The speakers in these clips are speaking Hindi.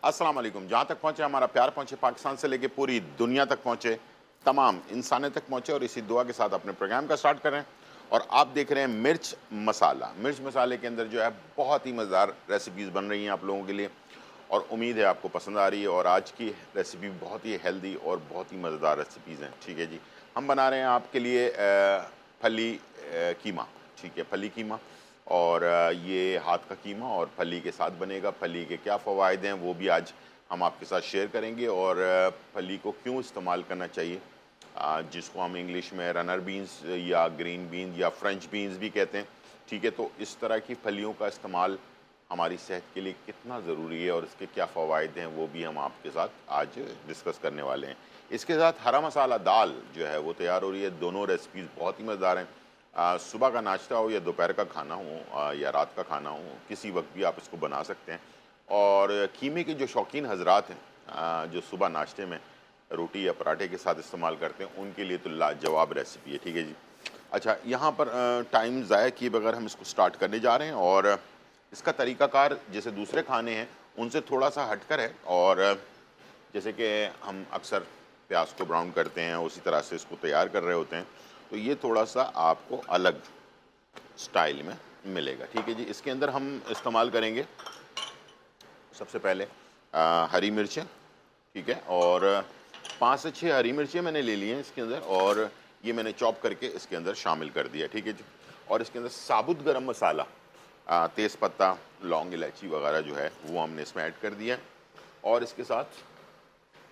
अस्सलाम वालेकुम। जहाँ तक पहुँचे हमारा प्यार पहुँचे, पाकिस्तान से लेके पूरी दुनिया तक पहुँचे, तमाम इंसानियत तक पहुँचे, और इसी दुआ के साथ अपने प्रोग्राम का स्टार्ट करें। और आप देख रहे हैं मिर्च मसाला। मिर्च मसाले के अंदर जो है बहुत ही मज़ेदार रेसिपीज़ बन रही हैं आप लोगों के लिए, और उम्मीद है आपको पसंद आ रही है। और आज की रेसिपी बहुत ही हेल्दी और बहुत ही मज़ेदार रेसिपीज़ हैं। ठीक है जी, हम बना रहे हैं आपके लिए फली कीमा। ठीक है, फली कीमा, और ये हाथ का कीमा और फली के साथ बनेगा। फली के क्या फ़वाइद हैं वो भी आज हम आपके साथ शेयर करेंगे, और फली को क्यों इस्तेमाल करना चाहिए, जिसको हम इंग्लिश में रनर बीन्स या ग्रीन बीन या फ्रेंच बीन्स भी कहते हैं। ठीक है, तो इस तरह की फलियों का इस्तेमाल हमारी सेहत के लिए कितना ज़रूरी है और इसके क्या फ़वाइद हैं वो भी हम आपके साथ आज डिस्कस करने वाले हैं। इसके साथ हरा मसाला दाल जो है वो तैयार हो रही है। दोनों रेसिपीज़ बहुत ही मज़ेदार हैं। सुबह का नाश्ता हो या दोपहर का खाना हो या रात का खाना हो, किसी वक्त भी आप इसको बना सकते हैं। और कीमे के जो शौकीन हजरात हैं, जो सुबह नाश्ते में रोटी या पराठे के साथ इस्तेमाल करते हैं, उनके लिए तो लाजवाब रेसिपी है। ठीक है जी। अच्छा, यहाँ पर टाइम ज़ाया किए बगैर हम इसको स्टार्ट करने जा रहे हैं, और इसका तरीक़ाकार जैसे दूसरे खाने हैं उनसे थोड़ा सा हटकर है। और जैसे कि हम अक्सर प्याज को ब्राउन करते हैं, उसी तरह से इसको तैयार कर रहे होते हैं, तो ये थोड़ा सा आपको अलग स्टाइल में मिलेगा। ठीक है जी। इसके अंदर हम इस्तेमाल करेंगे सबसे पहले हरी मिर्चें। ठीक है, और 5 से 6 हरी मिर्चें मैंने ले ली हैं इसके अंदर, और ये मैंने चॉप करके इसके अंदर शामिल कर दिया। ठीक है जी। और इसके अंदर साबुत गरम मसाला, तेज़पत्ता, लौंग, इलायची वगैरह जो है वो हमने इसमें ऐड कर दिया है। और इसके साथ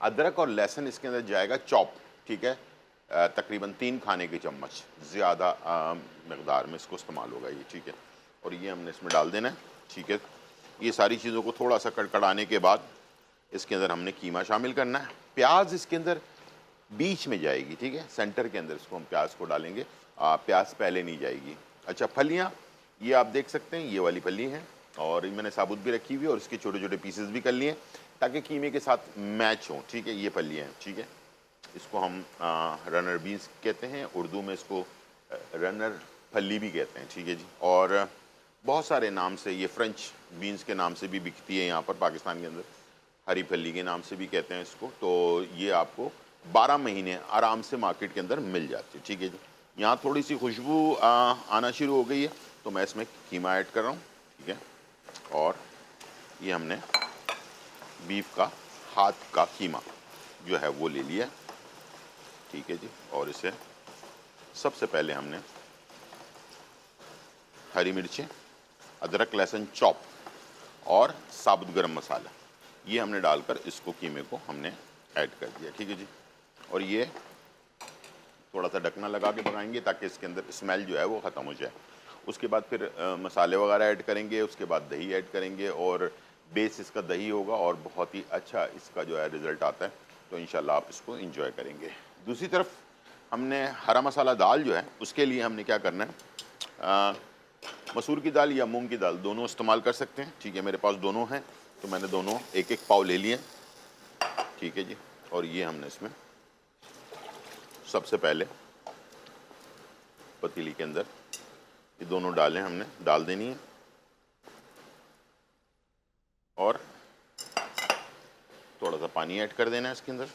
अदरक और लहसुन इसके अंदर जाएगा चॉप। ठीक है, तकरीबन 3 खाने के चम्मच, ज़्यादा मकदार में इसको इस्तेमाल होगा ये। ठीक है, और ये हमने इसमें डाल देना है। ठीक है, ये सारी चीज़ों को थोड़ा सा कड़कड़ाने के बाद इसके अंदर हमने कीमा शामिल करना है। प्याज इसके अंदर बीच में जाएगी। ठीक है, सेंटर के अंदर इसको हम प्याज को डालेंगे, प्याज पहले नहीं जाएगी। अच्छा, फलियाँ ये आप देख सकते हैं, ये वाली फली हैं, और ये मैंने साबुत भी रखी हुई है, और इसके छोटे छोटे पीसेस भी कर लिए ताकि कीमे के साथ मैच हों। ठीक है, ये फलियाँ हैं। ठीक है, इसको हम रनर बीन्स कहते हैं, उर्दू में इसको रनर फली भी कहते हैं। ठीक है जी। और बहुत सारे नाम से, ये फ्रेंच बीन्स के नाम से भी बिकती है यहाँ पर पाकिस्तान के अंदर, हरी फली के नाम से भी कहते हैं इसको। तो ये आपको 12 महीने आराम से मार्केट के अंदर मिल जाती है। ठीक है जी। यहाँ थोड़ी सी खुशबू आना शुरू हो गई है, तो मैं इसमें कीमा ऐड कर रहा हूँ। ठीक है, और ये हमने बीफ का हाथ का कीमा जो है वो ले लिया। ठीक है जी, और इसे सबसे पहले हमने हरी मिर्चें, अदरक लहसुन चॉप और साबुत गरम मसाला ये हमने डालकर इसको कीमे को हमने ऐड कर दिया। ठीक है जी, और ये थोड़ा सा ढकना लगा के पकाएंगे ताकि इसके अंदर स्मेल जो है वो ख़त्म हो जाए। उसके बाद फिर मसाले वगैरह ऐड करेंगे, उसके बाद दही ऐड करेंगे, और बेस इसका दही होगा, और बहुत ही अच्छा इसका जो है रिज़ल्ट आता है। तो इंशाल्लाह आप इसको एंजॉय करेंगे। दूसरी तरफ हमने हरा मसाला दाल जो है उसके लिए हमने क्या करना है, मसूर की दाल या मूंग की दाल दोनों इस्तेमाल कर सकते हैं। ठीक है, मेरे पास दोनों हैं, तो मैंने दोनों एक एक पाव ले लिए। ठीक है जी, और ये हमने इसमें सबसे पहले पतीली के अंदर ये दोनों दालें हमने डाल देनी है, और थोड़ा सा पानी ऐड कर देना है इसके अंदर,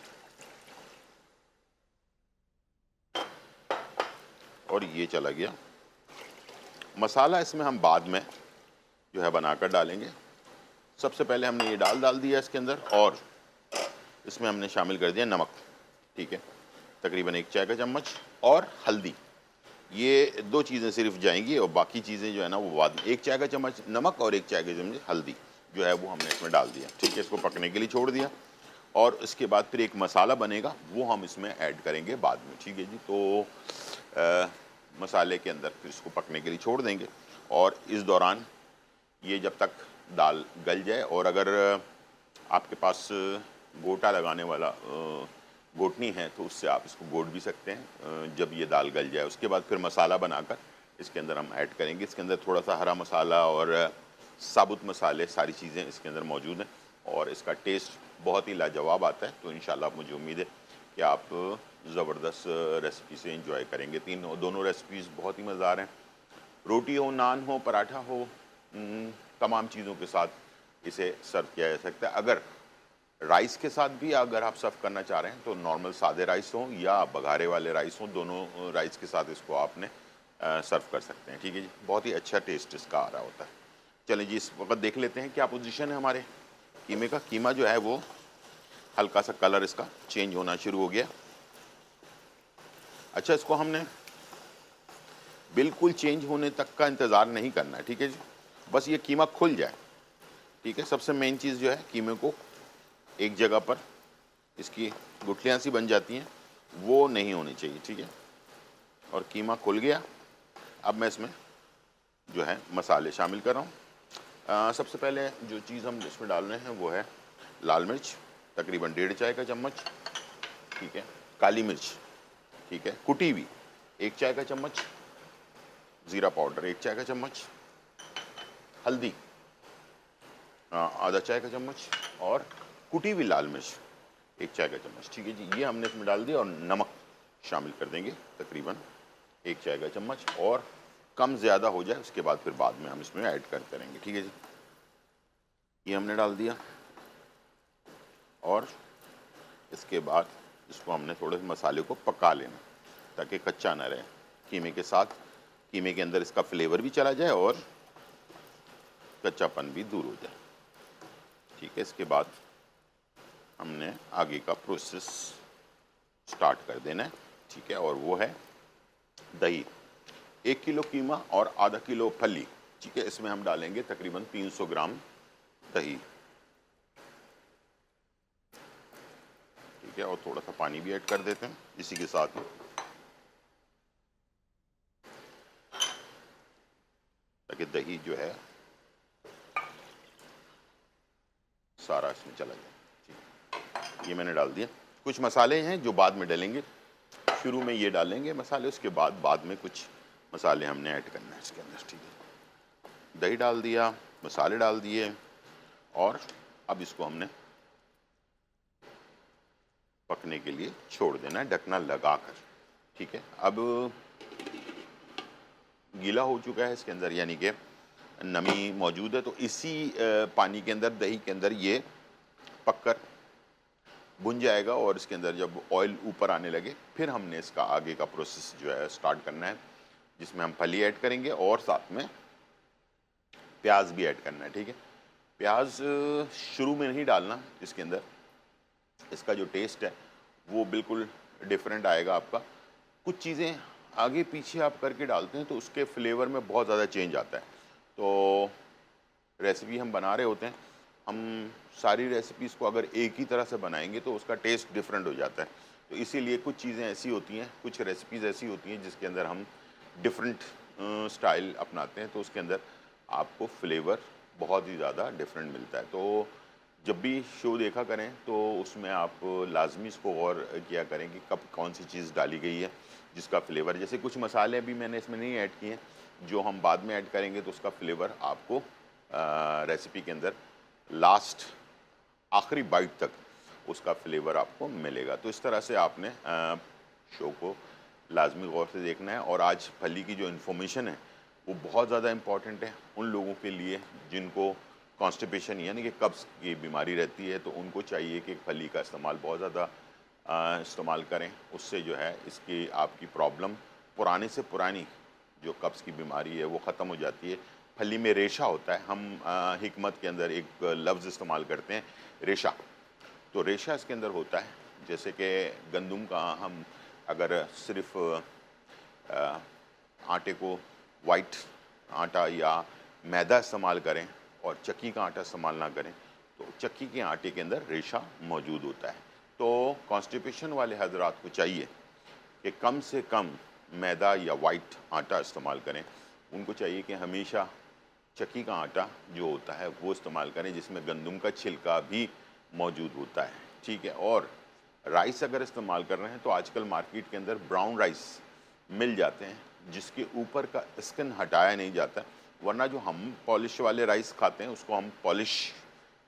और ये चला गया मसाला। इसमें हम बाद में जो है बनाकर डालेंगे। सबसे पहले हमने ये डाल दिया इसके अंदर, और इसमें हमने शामिल कर दिया नमक। ठीक है, तकरीबन 1 चाय का चम्मच, और हल्दी। ये 2 चीज़ें सिर्फ जाएंगी, और बाकी चीज़ें जो है ना वो बाद में। 1 चाय का चम्मच नमक और 1 चाय का चम्मच हल्दी जो है वो हमने इसमें डाल दिया। ठीक है, इसको पकने के लिए छोड़ दिया, और इसके बाद फिर एक मसाला बनेगा वो हम इसमें ऐड करेंगे बाद में। ठीक है जी। तो मसाले के अंदर फिर इसको पकने के लिए छोड़ देंगे, और इस दौरान ये जब तक दाल गल जाए, और अगर आपके पास गोटा लगाने वाला घोटनी है तो उससे आप इसको घोट भी सकते हैं जब ये दाल गल जाए। उसके बाद फिर मसाला बनाकर इसके अंदर हम ऐड करेंगे। इसके अंदर थोड़ा सा हरा मसाला और साबुत मसाले, सारी चीज़ें इसके अंदर मौजूद हैं, और इसका टेस्ट बहुत ही लाजवाब आता है। तो इंशाल्लाह मुझे उम्मीद है कि आप ज़बरदस्त रेसिपी से इंजॉय करेंगे। दोनों रेसिपीज़ बहुत ही मज़ेदार हैं। रोटी हो, नान हो, पराठा हो, तमाम चीज़ों के साथ इसे सर्व किया जा सकता है। अगर राइस के साथ भी अगर आप सर्व करना चाह रहे हैं तो नॉर्मल सादे राइस हों या बघारे वाले राइस हों, दोनों राइस के साथ इसको आपने सर्व कर सकते हैं। ठीक है जी, बहुत ही अच्छा टेस्ट इसका आ रहा होता है। चलिए जी, इस वक्त देख लेते हैं क्या पोजीशन है हमारे कीमे का। कीमा जो है वो हल्का सा कलर इसका चेंज होना शुरू हो गया। अच्छा, इसको हमने बिल्कुल चेंज होने तक का इंतज़ार नहीं करना है। ठीक है जी, बस ये कीमा खुल जाए। ठीक है, सबसे मेन चीज़ जो है कीमे को एक जगह पर इसकी गुठलियाँ सी बन जाती हैं, वो नहीं होनी चाहिए। ठीक है, और कीमा खुल गया। अब मैं इसमें जो है मसाले शामिल कर रहा हूँ। सबसे पहले जो चीज़ हम इसमें डाल रहे हैं वो है लाल मिर्च, तकरीबन 1.5 चाय का चम्मच। ठीक है, काली मिर्च, ठीक है, कुटी हुई 1 चाय का चम्मच, ज़ीरा पाउडर 1 चाय का चम्मच, हल्दी आधा चाय का चम्मच, और कुटी हुई लाल मिर्च 1 चाय का चम्मच। ठीक है जी, ये हमने इसमें डाल दिया। और नमक शामिल कर देंगे तकरीबन 1 चाय का चम्मच, और कम ज़्यादा हो जाए उसके बाद फिर बाद में हम इसमें ऐड करते रहेंगे। ठीक है जी, ये हमने डाल दिया। और इसके बाद इसको हमने थोड़े से मसाले को पका लेना ताकि कच्चा ना रहे कीमे के साथ। कीमे के अंदर इसका फ्लेवर भी चला जाए और कच्चापन भी दूर हो जाए। ठीक है, इसके बाद हमने आगे का प्रोसेस स्टार्ट कर देना है। ठीक है, और वो है दही। 1 किलो कीमा और आधा किलो फली। ठीक है, इसमें हम डालेंगे तकरीबन 300 ग्राम दही। ठीक है, और थोड़ा सा पानी भी ऐड कर देते हैं इसी के साथ ही, ताकि दही जो है सारा इसमें चला जाए। ठीक, ये मैंने डाल दिया। कुछ मसाले हैं जो बाद में डालेंगे, शुरू में ये डालेंगे मसाले, उसके बाद में कुछ मसाले हमने ऐड करना है इसके अंदर। ठीक है, दही डाल दिया, मसाले डाल दिए, और अब इसको हमने पकने के लिए छोड़ देना है ढकना लगाकर। ठीक है, अब गीला हो चुका है इसके अंदर, यानी कि नमी मौजूद है, तो इसी पानी के अंदर, दही के अंदर ये पककर भुन जाएगा। और इसके अंदर जब ऑयल ऊपर आने लगे फिर हमने इसका आगे का प्रोसेस जो है स्टार्ट करना है, जिसमें हम फली ऐड करेंगे और साथ में प्याज भी ऐड करना है। ठीक है, प्याज शुरू में नहीं डालना इसके अंदर, इसका जो टेस्ट है वो बिल्कुल डिफरेंट आएगा आपका। कुछ चीज़ें आगे पीछे आप करके डालते हैं तो उसके फ्लेवर में बहुत ज़्यादा चेंज आता है। तो रेसिपी हम बना रहे होते हैं, हम सारी रेसिपीज़ को अगर एक ही तरह से बनाएंगे तो उसका टेस्ट डिफरेंट हो जाता है। तो इसीलिए कुछ चीज़ें ऐसी होती हैं, कुछ रेसिपीज़ ऐसी होती हैं जिसके अंदर हम डिफरेंट स्टाइल अपनाते हैं, तो उसके अंदर आपको फ्लेवर बहुत ही ज़्यादा डिफरेंट मिलता है। तो जब भी शो देखा करें तो उसमें आप लाजमी इसको गौर किया करें कि कब कौन सी चीज़ डाली गई है जिसका फ्लेवर, जैसे कुछ मसाले अभी मैंने इसमें नहीं ऐड किए हैं, जो हम बाद में ऐड करेंगे तो उसका फ्लेवर आपको रेसिपी के अंदर लास्ट आखिरी बाइट तक उसका फ्लेवर आपको मिलेगा। तो इस तरह से आपने शो को लाजमी गौर से देखना है। और आज फली की जो इन्फॉर्मेशन है वो बहुत ज़्यादा इम्पॉर्टेंट है उन लोगों के लिए जिनको कॉन्स्टिपेशन यानी कि कब्ज़ की बीमारी रहती है, तो उनको चाहिए कि फली का इस्तेमाल बहुत ज़्यादा इस्तेमाल करें। उससे जो है इसकी आपकी प्रॉब्लम पुराने से पुरानी जो कब्ज़ की बीमारी है वो ख़त्म हो जाती है। फली में रेशा होता है, हम हिकमत के अंदर एक लफ्ज़ इस्तेमाल करते हैं रेशा, तो रेशा इसके अंदर होता है। जैसे कि गंदम का हम अगर सिर्फ़ आटे को वाइट आटा या मैदा इस्तेमाल करें और चक्की का आटा इस्तेमाल ना करें तो चक्की के आटे के अंदर रेशा मौजूद होता है। तो कॉन्स्टिपेशन वाले हजरात को चाहिए कि कम से कम मैदा या वाइट आटा इस्तेमाल करें। उनको चाहिए कि हमेशा चक्की का आटा जो होता है वो इस्तेमाल करें जिसमें गंदम का छिलका भी मौजूद होता है। ठीक है, और राइस अगर इस्तेमाल कर रहे हैं तो आजकल मार्केट के अंदर ब्राउन राइस मिल जाते हैं जिसके ऊपर का स्किन हटाया नहीं जाता, वरना जो हम पॉलिश वाले राइस खाते हैं उसको हम पॉलिश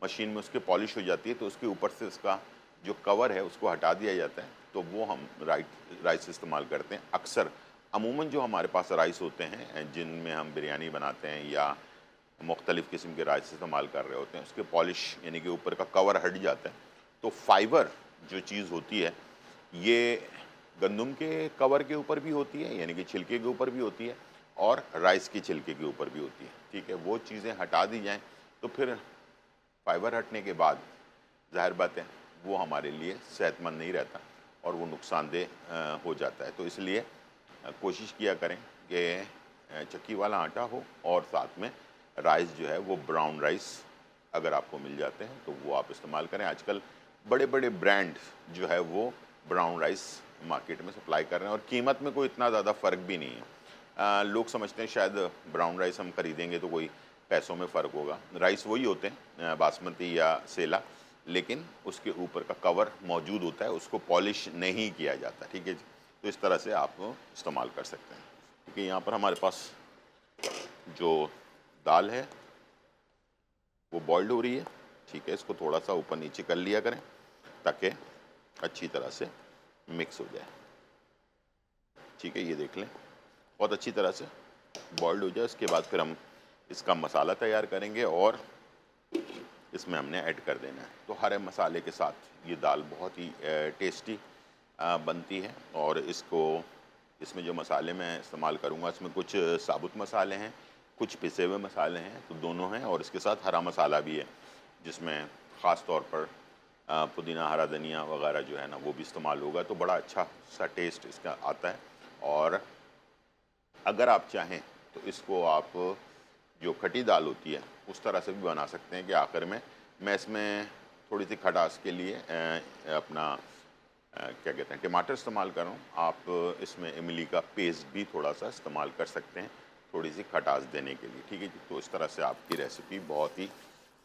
मशीन में उसके पॉलिश हो जाती है तो उसके ऊपर से उसका जो कवर है उसको हटा दिया जाता है, तो वो हम राइस इस्तेमाल करते हैं। अक्सर अमूमन जो हमारे पास राइस होते हैं जिनमें हम बिरयानी बनाते हैं या मुख्तलिफ़ किस्म के राइस इस्तेमाल कर रहे होते हैं उसके पॉलिश यानी कि ऊपर का कवर हट जाता है, तो फाइबर जो चीज़ होती है ये गंदम के कवर के ऊपर भी होती है, यानी कि छिलके के ऊपर भी होती है, और राइस के छिलके के ऊपर भी होती है। ठीक है, वो चीज़ें हटा दी जाएं तो फिर फाइबर हटने के बाद ज़ाहिर बात है वो हमारे लिए सेहतमंद नहीं रहता और वो नुकसानदेह हो जाता है। तो इसलिए कोशिश किया करें कि चक्की वाला आटा हो और साथ में राइस जो है वो ब्राउन राइस अगर आपको मिल जाते हैं तो वो आप इस्तेमाल करें। आजकल बड़े बड़े ब्रांड जो है वो ब्राउन राइस मार्केट में सप्लाई कर रहे हैं और कीमत में कोई इतना ज़्यादा फ़र्क भी नहीं है। लोग समझते हैं शायद ब्राउन राइस हम खरीदेंगे तो कोई पैसों में फ़र्क होगा। राइस वही होते हैं बासमती या सेला, लेकिन उसके ऊपर का कवर मौजूद होता है, उसको पॉलिश नहीं किया जाता। ठीक है जी, तो इस तरह से आप इस्तेमाल कर सकते हैं। ठीक है, यहाँ पर हमारे पास जो दाल है वो बॉइल्ड हो रही है। ठीक है, इसको थोड़ा सा ऊपर नीचे कर लिया करें ताकि अच्छी तरह से मिक्स हो जाए। ठीक है, ये देख लें बहुत अच्छी तरह से बॉइल्ड हो जाए। उसके बाद फिर हम इसका मसाला तैयार करेंगे और इसमें हमने ऐड कर देना है। तो हरे मसाले के साथ ये दाल बहुत ही टेस्टी बनती है। और इसमें जो मसाले मैं इस्तेमाल करूँगा इसमें कुछ साबुत मसाले हैं, कुछ पिसे हुए मसाले हैं, तो दोनों हैं, और इसके साथ हरा मसाला भी है जिसमें ख़ास तौर पर पुदीना, हरा धनिया वगैरह जो है ना वो भी इस्तेमाल होगा। तो बड़ा अच्छा सा टेस्ट इसका आता है। और अगर आप चाहें तो इसको आप जो खट्टी दाल होती है उस तरह से भी बना सकते हैं कि आखिर में मैं इसमें थोड़ी सी खटास के लिए अपना क्या कहते हैं टमाटर इस्तेमाल कर रहा हूँ। आप इसमें इमली का पेस्ट भी थोड़ा सा इस्तेमाल कर सकते हैं थोड़ी सी खटास देने के लिए। ठीक है जी, तो इस तरह से आपकी रेसिपी बहुत ही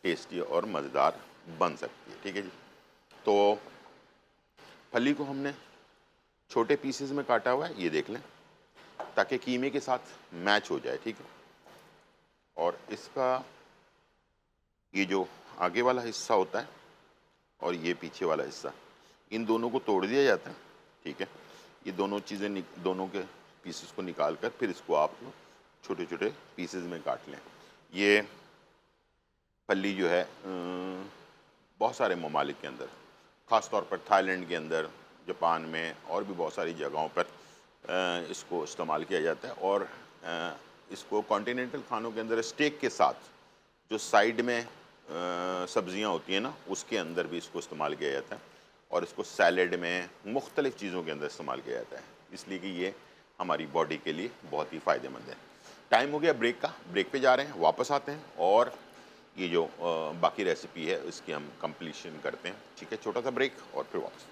टेस्टी और मज़ेदार बन सकती है। ठीक है जी, तो फली को हमने छोटे पीसेस में काटा हुआ है, ये देख लें, ताकि कीमे के साथ मैच हो जाए। ठीक है, और इसका ये जो आगे वाला हिस्सा होता है और ये पीछे वाला हिस्सा, इन दोनों को तोड़ दिया जाता है। ठीक है, ये दोनों चीज़ें दोनों के पीसेस को निकाल कर फिर इसको आप छोटे छोटे पीसेस में काट लें। ये फली जो है बहुत सारे ममालिक के अंदर, ख़ास तौर पर थाईलैंड के अंदर, जापान में और भी बहुत सारी जगहों पर इसको इस्तेमाल किया जाता है। और इसको कॉन्टिनेंटल खानों के अंदर स्टेक के साथ जो साइड में सब्जियां होती हैं ना उसके अंदर भी इसको इस्तेमाल किया जाता है, और इसको सैलेड में मुख्तलिफ़ चीज़ों के अंदर इस्तेमाल किया जाता है, इसलिए कि ये हमारी बॉडी के लिए बहुत ही फ़ायदेमंद है। टाइम हो गया ब्रेक का, ब्रेक पे जा रहे हैं, वापस आते हैं और ये जो बाकी रेसिपी है इसकी हम कंप्लीशन करते हैं। ठीक है, छोटा सा ब्रेक और फिर वापस।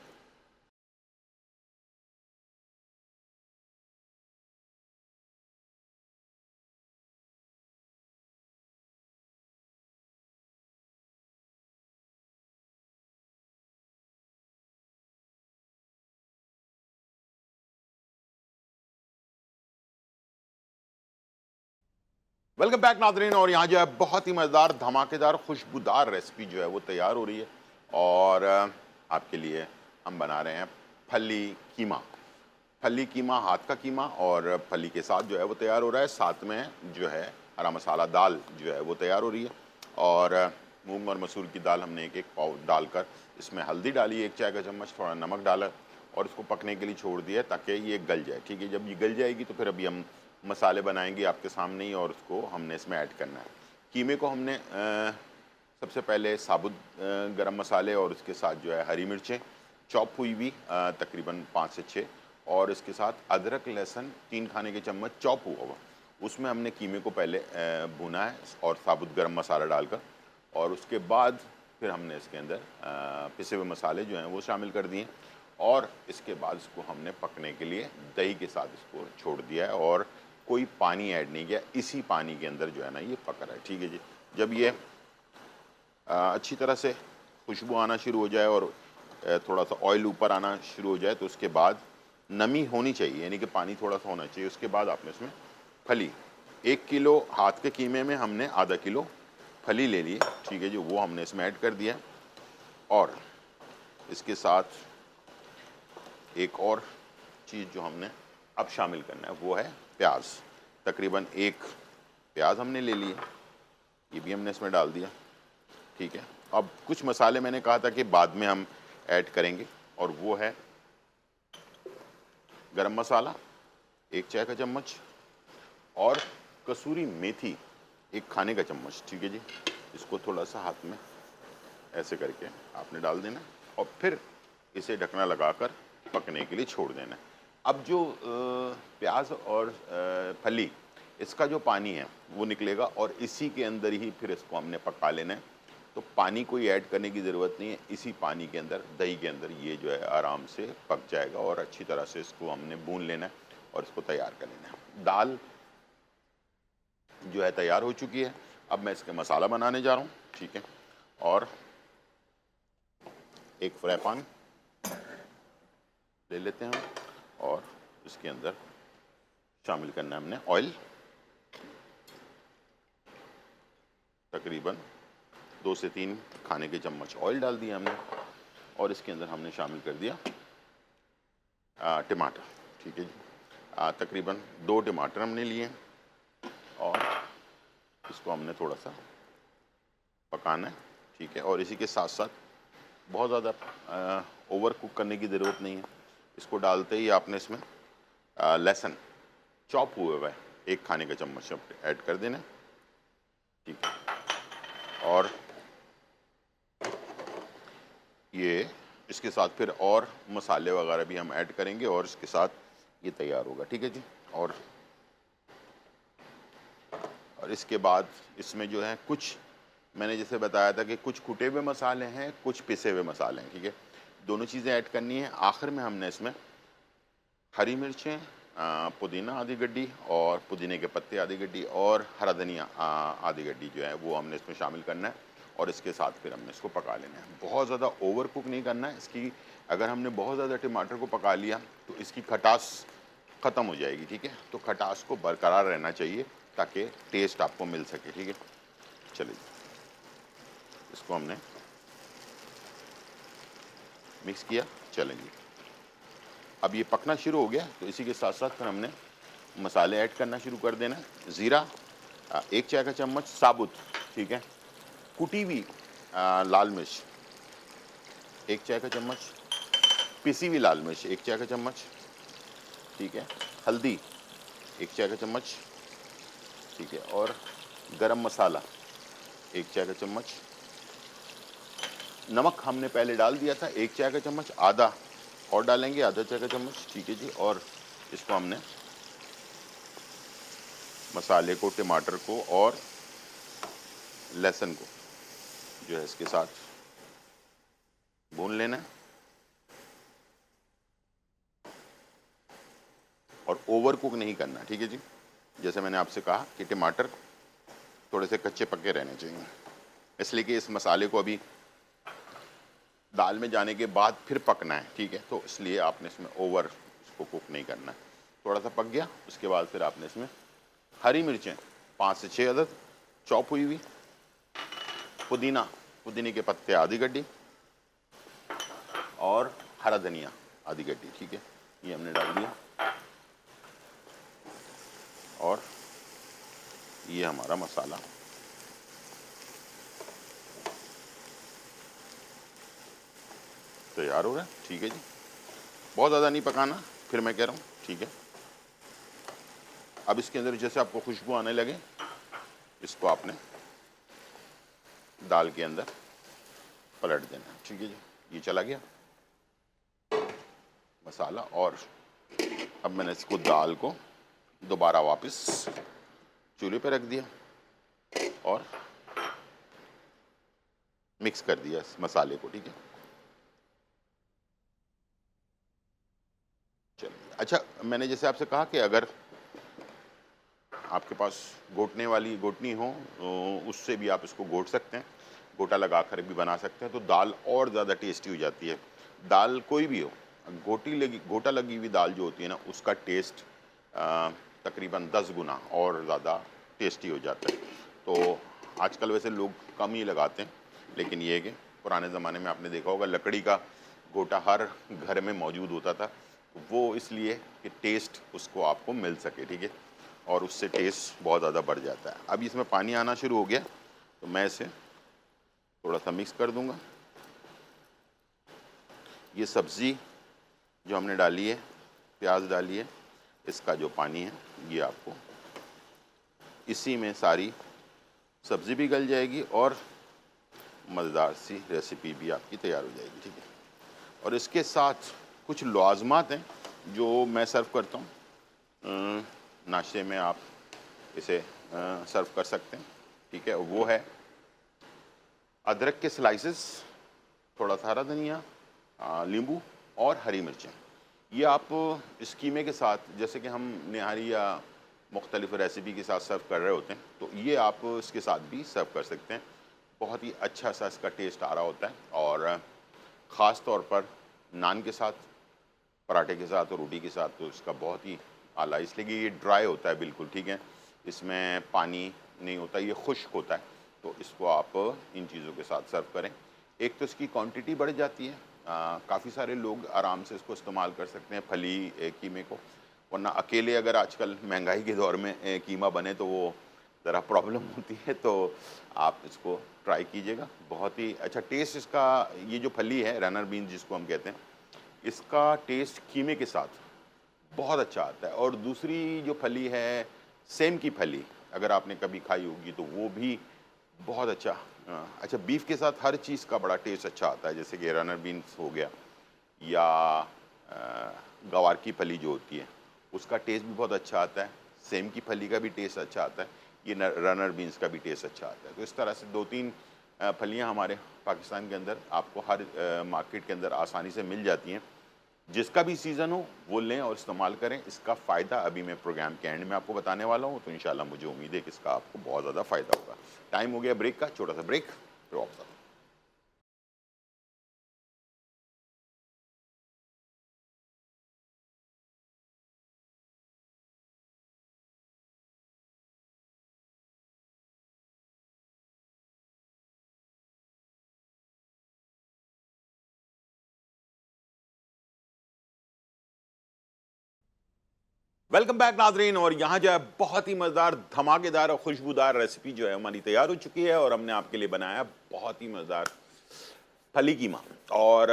वेलकम बैक नाज़रीन, और यहाँ जो है बहुत ही मज़ेदार, धमाकेदार, खुशबूदार रेसिपी जो है वो तैयार हो रही है और आपके लिए हम बना रहे हैं फली कीमा। फली कीमा, हाथ का कीमा, और फली के साथ जो है वो तैयार हो रहा है। साथ में जो है हरा मसाला दाल जो है वो तैयार हो रही है, और मूंग और मसूर की दाल हमने एक एक पाव डालकर इसमें हल्दी डाली, 1 चाय का चम्मच, थोड़ा नमक डाला और इसको पकने के लिए छोड़ दिया ताकि ये गल जाए। ठीक है, जब ये गल जाएगी तो फिर अभी हम मसाले बनाएंगे आपके सामने ही, और उसको हमने इसमें ऐड करना है। कीमे को हमने सबसे पहले साबुत गरम मसाले और उसके साथ जो है हरी मिर्चें चॉप हुई हुई तकरीबन 5 से 6, और इसके साथ अदरक लहसुन 3 खाने के चम्मच चॉप हुआ हुआ, उसमें हमने कीमे को पहले भुना है और साबुत गरम मसाला डालकर, और उसके बाद फिर हमने इसके अंदर पिसे हुए मसाले जो हैं वो शामिल कर दिए, और इसके बाद इसको हमने पकने के लिए दही के साथ इसको छोड़ दिया है और कोई पानी ऐड नहीं किया। इसी पानी के अंदर जो है ना ये पक रहा है। ठीक है जी, जब ये अच्छी तरह से खुशबू आना शुरू हो जाए और थोड़ा सा ऑयल ऊपर आना शुरू हो जाए तो उसके बाद नमी होनी चाहिए, यानी कि पानी थोड़ा सा होना चाहिए। उसके बाद आपने इसमें फली, 1 किलो हाथ के कीमे में हमने आधा किलो फली ले ली। ठीक है जी, वो हमने इसमें ऐड कर दिया, और इसके साथ एक और चीज़ जो हमने अब शामिल करना है वो है प्याज। तकरीबन 1 प्याज हमने ले लिया, ये भी हमने इसमें डाल दिया। ठीक है, अब कुछ मसाले मैंने कहा था कि बाद में हम ऐड करेंगे, और वो है गरम मसाला 1 चाय का चम्मच और कसूरी मेथी 1 खाने का चम्मच। ठीक है जी, इसको थोड़ा सा हाथ में ऐसे करके आपने डाल देना और फिर इसे ढकना लगाकर पकने के लिए छोड़ देना। अब जो प्याज और फली, इसका जो पानी है वो निकलेगा और इसी के अंदर ही फिर इसको हमने पका लेना है। तो पानी कोई ऐड करने की ज़रूरत नहीं है, इसी पानी के अंदर, दही के अंदर ये जो है आराम से पक जाएगा और अच्छी तरह से इसको हमने भून लेना है और इसको तैयार कर लेना है। दाल जो है तैयार हो चुकी है। अब मैं इसका मसाला बनाने जा रहा हूँ। ठीक है, और एक फ्राई पैन ले लेते हैं हम और इसके अंदर शामिल करना है हमने ऑयल, तकरीबन 2 से 3 खाने के चम्मच ऑयल डाल दिया हमने और इसके अंदर हमने शामिल कर दिया टमाटर। ठीक है जी, तकरीबन 2 टमाटर हमने लिए और इसको हमने थोड़ा सा पकाना है। ठीक है, और इसी के साथ साथ बहुत ज़्यादा ओवर कुक करने की ज़रूरत नहीं है। इसको डालते ही आपने इसमें लहसुन चॉप हुए हुआ है 1 खाने का चम्मच ऐड कर देना। ठीक है, और ये इसके साथ फिर और मसाले वगैरह भी हम ऐड करेंगे और इसके साथ ये तैयार होगा। ठीक है जी, और इसके बाद इसमें जो है कुछ मैंने जैसे बताया था कि कुछ कुटे हुए मसाले हैं, कुछ पिसे हुए मसाले हैं। ठीक है, दोनों चीज़ें ऐड करनी है। आखिर में हमने इसमें हरी मिर्चें, पुदीना आधी गड्डी और पुदीने के पत्ते आधी गड्डी और हरा धनिया आधी गड्डी जो है वो हमने इसमें शामिल करना है और इसके साथ फिर हमने इसको पका लेना है। बहुत ज़्यादा ओवर कुक नहीं करना है इसकी। अगर हमने बहुत ज़्यादा टमाटर को पका लिया तो इसकी खटास ख़त्म हो जाएगी। ठीक है, तो खटास को बरकरार रहना चाहिए ताकि टेस्ट आपको मिल सके। ठीक है, चलिए इसको हमने मिक्स किया। चलेंगे, अब ये पकना शुरू हो गया तो इसी के साथ साथ फिर हमने मसाले ऐड करना शुरू कर देना। ज़ीरा 1 चाय का चम्मच साबुत। ठीक है, कुटी हुई लाल मिर्च 1 चाय का चम्मच, पिसी हुई लाल मिर्च 1 चाय का चम्मच। ठीक है, हल्दी 1 चाय का चम्मच। ठीक है, और गरम मसाला 1 चाय का चम्मच। नमक हमने पहले डाल दिया था 1 चाय का चम्मच, आधा और डालेंगे, आधा चाय का चम्मच। ठीक है जी, और इसको हमने मसाले को, टमाटर को और लहसुन को जो है इसके साथ भून लेना है और ओवर कुक नहीं करना। ठीक है जी, जैसे मैंने आपसे कहा कि टमाटर थोड़े से कच्चे पक्के रहने चाहिए, इसलिए कि इस मसाले को अभी दाल में जाने के बाद फिर पकना है। ठीक है, तो इसलिए आपने इसमें ओवर इसको कुक नहीं करना है। थोड़ा सा पक गया उसके बाद फिर आपने इसमें हरी मिर्चें 5 से 6 अदद चॉप हुई हुई, पुदीने के पत्ते आधी गड्डी और हरा धनिया आधी गड्डी। ठीक है, ये हमने डाल दिया और ये हमारा मसाला तैयार हो रहा है। ठीक है जी, बहुत ज़्यादा नहीं पकाना, फिर मैं कह रहा हूँ। ठीक है, अब इसके अंदर जैसे आपको खुशबू आने लगे इसको आपने दाल के अंदर पलट देना। ठीक है जी, ये चला गया मसाला और अब मैंने इसको दाल को दोबारा वापस चूल्हे पे रख दिया और मिक्स कर दिया इस मसाले को। ठीक है, चलिए। अच्छा, मैंने जैसे आपसे कहा कि अगर आपके पास घोटनी हो तो उससे भी आप इसको घोट सकते हैं, गोटा लगा कर भी बना सकते हैं, तो दाल और ज़्यादा टेस्टी हो जाती है। दाल कोई भी हो, गोटा लगी हुई दाल जो होती है ना, उसका टेस्ट तकरीबन 10 गुना और ज़्यादा टेस्टी हो जाता है। तो आजकल वैसे लोग कम ही लगाते हैं, लेकिन ये है कि पुराने ज़माने में आपने देखा होगा लकड़ी का गोटा हर घर में मौजूद होता था, वो इसलिए कि टेस्ट उसको आपको मिल सके। ठीक है, और उससे टेस्ट बहुत ज़्यादा बढ़ जाता है। अब इसमें पानी आना शुरू हो गया तो मैं इसे थोड़ा सा मिक्स कर दूंगा। ये सब्ज़ी जो हमने डाली है, प्याज डाली है, इसका जो पानी है ये आपको इसी में सारी सब्ज़ी भी गल जाएगी और मज़ेदार सी रेसिपी भी आपकी तैयार हो जाएगी, ठीक है। और इसके साथ कुछ लाज़िमात हैं जो मैं सर्व करता हूँ। नाश्ते में आप इसे सर्व कर सकते हैं, ठीक है। वो है अदरक के स्लाइसेस, थोड़ा सा हरा धनिया, नींबू और हरी मिर्चें। ये आप इस कीमे के साथ, जैसे कि हम निहारी या मुख्तलिफ रेसिपी के साथ सर्व कर रहे होते हैं, तो ये आप इसके साथ भी सर्व कर सकते हैं। बहुत ही अच्छा सा इसका टेस्ट आ रहा होता है और ख़ास तौर पर नान के साथ, पराठे के साथ और रोटी के साथ तो इसका बहुत ही आला, इसलिए कि ये ड्राई होता है बिल्कुल, ठीक है। इसमें पानी नहीं होता, ये खुश्क होता है, तो इसको आप इन चीज़ों के साथ सर्व करें। एक तो इसकी क्वांटिटी बढ़ जाती है, काफ़ी सारे लोग आराम से इसको इस्तेमाल कर सकते हैं फली कीमे को, वरना अकेले अगर आजकल महंगाई के दौर में कीमा बने तो वो ज़रा प्रॉब्लम होती है। तो आप इसको ट्राई कीजिएगा, बहुत ही अच्छा टेस्ट इसका। ये जो फली है रनर बीन्स जिसको हम कहते हैं, इसका टेस्ट कीमे के साथ बहुत अच्छा आता है। और दूसरी जो फली है सेम की फली, अगर आपने कभी खाई होगी तो वो भी बहुत अच्छा। अच्छा, बीफ के साथ हर चीज़ का बड़ा टेस्ट अच्छा आता है, जैसे कि रनर बीन्स हो गया या गवार की फली जो होती है उसका टेस्ट भी बहुत अच्छा आता है, सेम की फली का भी टेस्ट अच्छा आता है, ये रनर बीन्स का भी टेस्ट अच्छा आता है। तो इस तरह से दो तीन फलियां हमारे पाकिस्तान के अंदर आपको हर मार्केट के अंदर आसानी से मिल जाती हैं। जिसका भी सीज़न हो वो लें और इस्तेमाल करें। इसका फ़ायदा अभी मैं प्रोग्राम के एंड में आपको बताने वाला हूँ, तो इंशाल्लाह मुझे उम्मीद है कि इसका आपको बहुत ज़्यादा फ़ायदा होगा। टाइम हो गया ब्रेक का, छोटा सा ब्रेक, फिर वापस आता हूँ। वेलकम बैक नाजरीन। और यहाँ जो है बहुत ही मज़ेदार, धमाकेदार और खुशबूदार रेसिपी जो है हमारी तैयार हो चुकी है और हमने आपके लिए बनाया बहुत ही मज़ेदार फली कीमा। और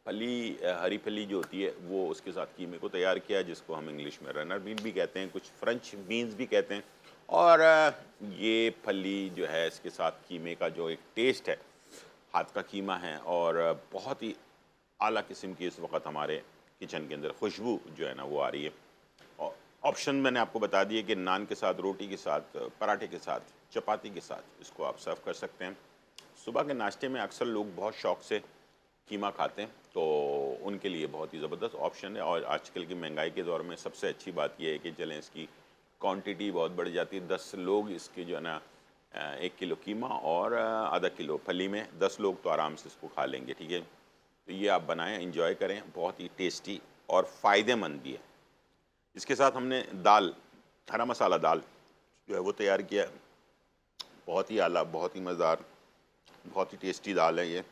हरी फली जो होती है वो उसके साथ कीमे को तैयार किया है, जिसको हम इंग्लिश में रनर बीन भी कहते हैं, कुछ फ्रेंच बीन्स भी कहते हैं। और ये फली जो है इसके साथ कीमे का जो एक टेस्ट है, हाथ का कीमा है और बहुत ही आला किस्म की इस वक्त हमारे किचन के अंदर खुशबू जो है ना वो आ रही है। और ऑप्शन मैंने आपको बता दिए कि नान के साथ, रोटी के साथ, पराठे के साथ, चपाती के साथ इसको आप सर्व कर सकते हैं। सुबह के नाश्ते में अक्सर लोग बहुत शौक से कीमा खाते हैं, तो उनके लिए बहुत ही ज़बरदस्त ऑप्शन है। और आजकल की महंगाई के दौर में सबसे अच्छी बात यह है कि चलें इसकी क्वांटिटी बहुत बढ़ जाती है। 10 लोग इसके जो है ना 1 किलो कीमा और आधा किलो फली में 10 लोग तो आराम से इसको खा लेंगे, ठीक है। तो ये आप बनाएं, इंजॉय करें, बहुत ही टेस्टी और फ़ायदेमंद भी है। इसके साथ हमने दाल, हरा मसाला दाल जो है वो तैयार किया है, बहुत ही आला, बहुत ही मज़ेदार, बहुत ही टेस्टी दाल है ये।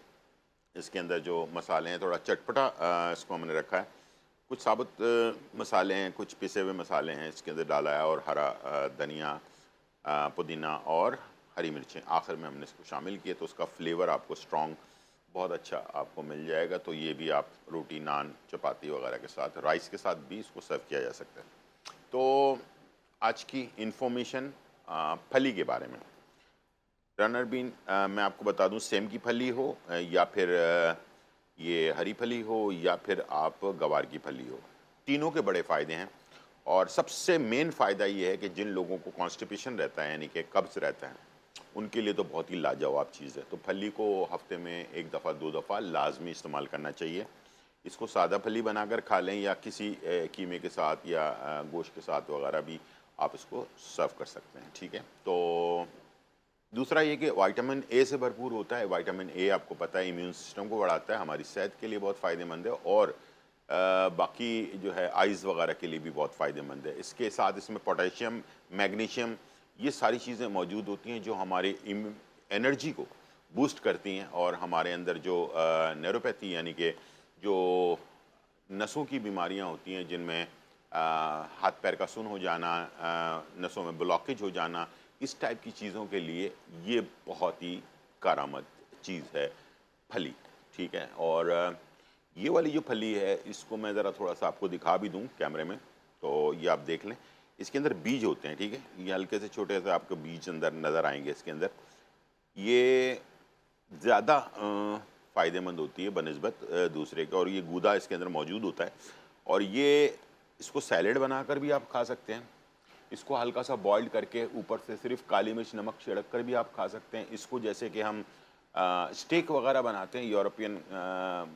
इसके अंदर जो मसाले हैं थोड़ा चटपटा इसको हमने रखा है, कुछ साबुत मसाले हैं, कुछ पिसे हुए मसाले हैं इसके अंदर डाला है, और हरा धनिया, पुदीना और हरी मिर्चें आखिर में हमने इसको शामिल किए, तो उसका फ्लेवर आपको स्ट्रॉन्ग बहुत अच्छा आपको मिल जाएगा। तो ये भी आप रोटी, नान, चपाती वगैरह के साथ, राइस के साथ भी इसको सर्व किया जा सकता है। तो आज की इन्फॉर्मेशन फली के बारे में। रनर बीन मैं आपको बता दूं, सेम की फली हो या फिर ये हरी फली हो या फिर आप गवार की फली हो, तीनों के बड़े फ़ायदे हैं। और सबसे मेन फ़ायदा ये है कि जिन लोगों को कॉन्स्टिपेशन रहता है, यानी कि कब्ज़ रहता है, उनके लिए तो बहुत ही लाजवाब चीज़ है। तो फली को हफ्ते में 1 दफ़ा 2 दफ़ा लाजमी इस्तेमाल करना चाहिए। इसको सादा फली बनाकर खा लें या किसी कीमे के साथ या गोश्त के साथ वगैरह भी आप इसको सर्व कर सकते हैं, ठीक है। तो दूसरा ये कि विटामिन ए से भरपूर होता है। विटामिन ए आपको पता है इम्यून सिस्टम को बढ़ाता है, हमारी सेहत के लिए बहुत फ़ायदेमंद है, और बाकी जो है आइज़ वगैरह के लिए भी बहुत फ़ायदेमंद है। इसके साथ इसमें पोटेशियम, मैग्नीशियम, ये सारी चीज़ें मौजूद होती हैं जो हमारे एनर्जी को बूस्ट करती हैं, और हमारे अंदर जो न्यूरोपैथी यानी कि जो नसों की बीमारियां होती हैं, जिनमें हाथ पैर का सुन्न हो जाना, नसों में ब्लॉकेज हो जाना, इस टाइप की चीज़ों के लिए ये बहुत ही कारामद चीज़ है फली, ठीक है। और ये वाली जो फली है इसको मैं ज़रा थोड़ा सा आपको दिखा भी दूँ कैमरे में, तो ये आप देख लें। इसके अंदर बीज होते हैं, ठीक है। ये हल्के से छोटे से आपको बीज अंदर नज़र आएंगे इसके अंदर। ये ज़्यादा फ़ायदेमंद होती है बनिस्बत दूसरे के, और ये गूदा इसके अंदर मौजूद होता है। और ये इसको सैलेड बनाकर भी आप खा सकते हैं, इसको हल्का सा बॉइल्ड करके ऊपर से सिर्फ काली मिर्च नमक छिड़क कर भी आप खा सकते हैं इसको। जैसे कि हम स्टेक वगैरह बनाते हैं यूरोपियन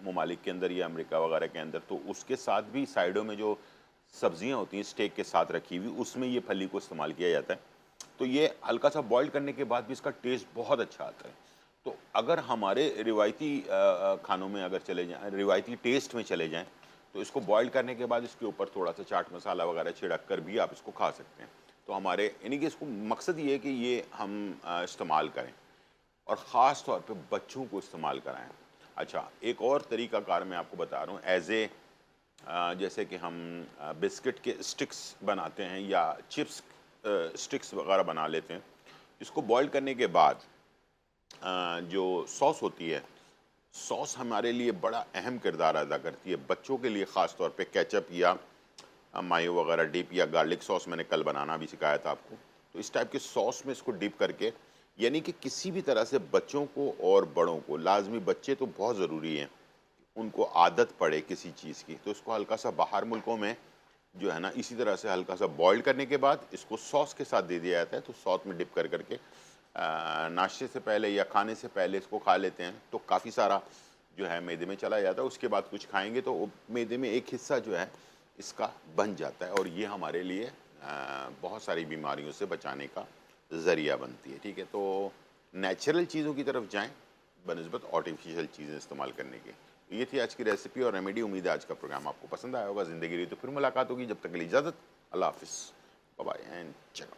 ममालिक के अंदर या अमेरिका वगैरह के अंदर, तो उसके साथ भी साइडों में जो सब्जियां होती हैं स्टेक के साथ रखी हुई, उसमें ये फली को इस्तेमाल किया जाता है। तो ये हल्का सा बॉइल्ड करने के बाद भी इसका टेस्ट बहुत अच्छा आता है। तो अगर हमारे रिवायती खानों में अगर चले जाएँ, रिवायती टेस्ट में चले जाएँ, तो इसको बॉइल करने के बाद इसके ऊपर थोड़ा सा चाट मसाला वगैरह छिड़क कर भी आप इसको खा सकते हैं। तो हमारे यानी कि इसको मकसद ये है कि ये हम इस्तेमाल करें और ख़ास तौर पे बच्चों को इस्तेमाल कराएं। अच्छा, एक और तरीक़ाकार मैं आपको बता रहा हूँ। जैसे कि हम बिस्किट के स्टिक्स बनाते हैं या चिप्स स्टिक्स वगैरह बना लेते हैं। इसको बॉईल करने के बाद जो सॉस होती है, सॉस हमारे लिए बड़ा अहम किरदार अदा करती है। बच्चों के लिए ख़ास तौर पे केचप या मायो वगैरह डिप या गार्लिक सॉस मैंने कल बनाना भी सिखाया था आपको। तो इस टाइप के सॉस में इसको डिप करके, यानी कि किसी भी तरह से बच्चों को और बड़ों को, लाजमी बच्चे तो बहुत ज़रूरी हैं, उनको आदत पड़े किसी चीज़ की, तो इसको हल्का सा बाहर मुल्कों में जो है ना इसी तरह से हल्का सा बॉईल करने के बाद इसको सॉस के साथ दे दिया जाता है। तो सॉस में डिप कर करके नाश्ते से पहले या खाने से पहले इसको खा लेते हैं, तो काफ़ी सारा जो है मैदे में चला जाता है। उसके बाद कुछ खाएंगे तो मैदे में एक हिस्सा जो है इसका बन जाता है, और ये हमारे लिए बहुत सारी बीमारियों से बचाने का ज़रिया बनती है, ठीक है। तो नेचुरल चीज़ों की तरफ जाएं बनिस्बत आर्टिफिशियल चीज़ें इस्तेमाल करने के। ये थी आज की रेसिपी और रेमेडी। उम्मीद है आज का प्रोग्राम आपको पसंद आया होगा। ज़िंदगी रही तो फिर मुलाकात होगी, जब तक के लिए इजाज़त, अल्लाह हाफिज़, बाय बाय एंड चेक।